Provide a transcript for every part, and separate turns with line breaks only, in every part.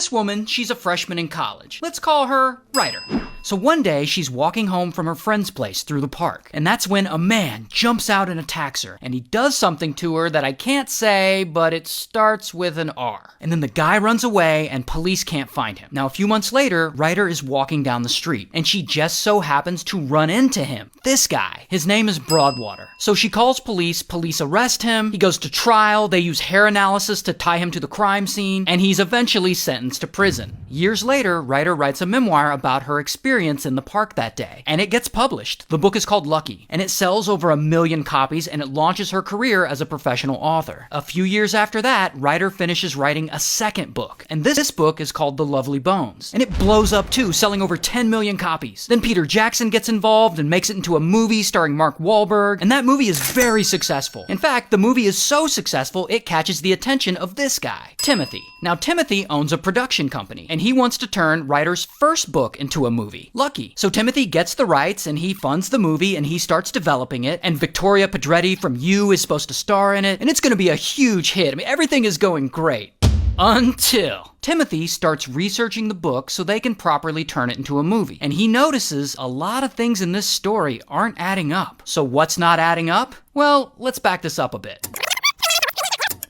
this woman, she's a freshman in college. Let's call her Ryder. So one day, she's walking home from her friend's place through the park, and that's when a man jumps out and attacks her, and he does something to her that I can't say, but it starts with an R. And then the guy runs away, and police can't find him. Now, a few months later, Ryder is walking down the street, and she just so happens to run into him. This guy. His name is Broadwater. So she calls police arrest him, he goes to trial, they use hair analysis to tie him to the crime scene, and he's eventually sentenced to prison. Years later, Ryder writes a memoir about her experience in the park that day, and it gets published. The book is called Lucky, and it sells over 1 million copies, and it launches her career as a professional author. A few years after that, Ryder finishes writing a second book, and this book is called The Lovely Bones, and it blows up too, selling over 10 million copies. Then Peter Jackson gets involved and makes it into a movie starring Mark Wahlberg, and that movie is very successful. In fact, the movie is so successful, it catches the attention of this guy, Timothy. Now, Timothy owns a production company, and he wants to turn Ryder's first book into a movie, Lucky. So Timothy gets the rights, and he funds the movie, and he starts developing it, and Victoria Pedretti from You is supposed to star in it, and it's going to be a huge hit. I mean, everything is going great. Until Timothy starts researching the book so they can properly turn it into a movie. And he notices a lot of things in this story aren't adding up. So what's not adding up? Well, let's back this up a bit.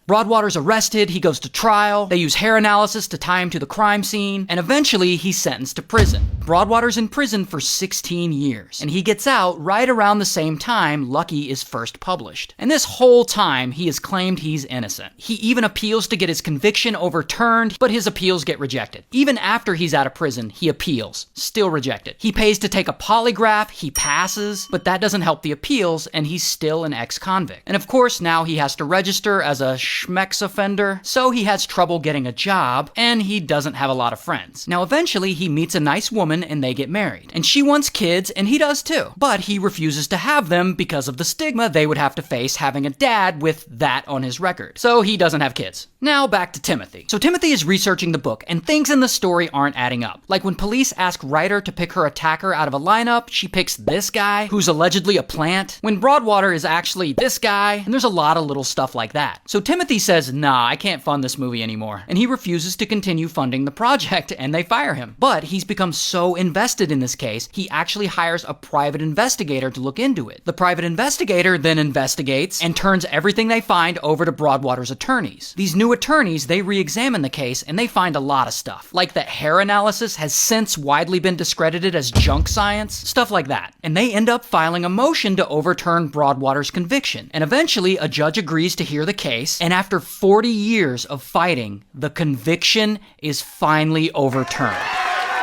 Broadwater's arrested, he goes to trial, they use hair analysis to tie him to the crime scene, and eventually he's sentenced to prison. Broadwater's in prison for 16 years, and he gets out right around the same time Lucky is first published. And this whole time, he has claimed he's innocent. He even appeals to get his conviction overturned, but his appeals get rejected. Even after he's out of prison, he appeals, still rejected. He pays to take a polygraph, he passes, but that doesn't help the appeals, and he's still an ex-convict. And of course, now he has to register as a schmex offender, so he has trouble getting a job, and he doesn't have a lot of friends. Now eventually he meets a nice woman and they get married. And she wants kids, and he does too. But he refuses to have them because of the stigma they would have to face having a dad with that on his record. So he doesn't have kids. Now back to Timothy. So Timothy is researching the book, and things in the story aren't adding up. Like when police ask Ryder to pick her attacker out of a lineup, she picks this guy, who's allegedly a plant, when Broadwater is actually this guy, and there's a lot of little stuff like that. So Timothy says, nah, I can't fund this movie anymore. And he refuses to continue funding the project, and they fire him. But he's become so invested in this case, he actually hires a private investigator to look into it. The private investigator then investigates and turns everything they find over to Broadwater's attorneys. These new attorneys, they re-examine the case, and they find a lot of stuff. Like that hair analysis has since widely been discredited as junk science, stuff like that. And they end up filing a motion to overturn Broadwater's conviction. And eventually, a judge agrees to hear the case, and after 40 years of fighting, the conviction is finally overturned.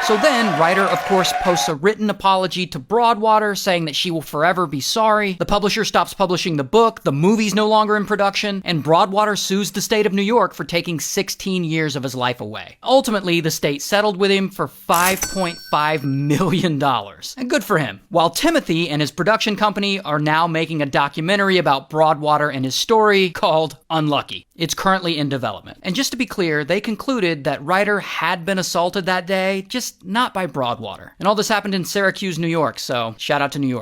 So then, Ryder, of course, posts a written apology to Broadwater saying that she will forever be sorry. The publisher stops publishing the book, the movie's no longer in production, and Broadwater sues the state of New York for taking 16 years of his life away. Ultimately, the state settled with him for $5.5 million. And good for him. While Timothy and his production company are now making a documentary about Broadwater and his story called Unlucky. It's currently in development. And just to be clear, they concluded that Ryder had been assaulted that day, just not by Broadwater. And all this happened in Syracuse, New York, so shout out to New York.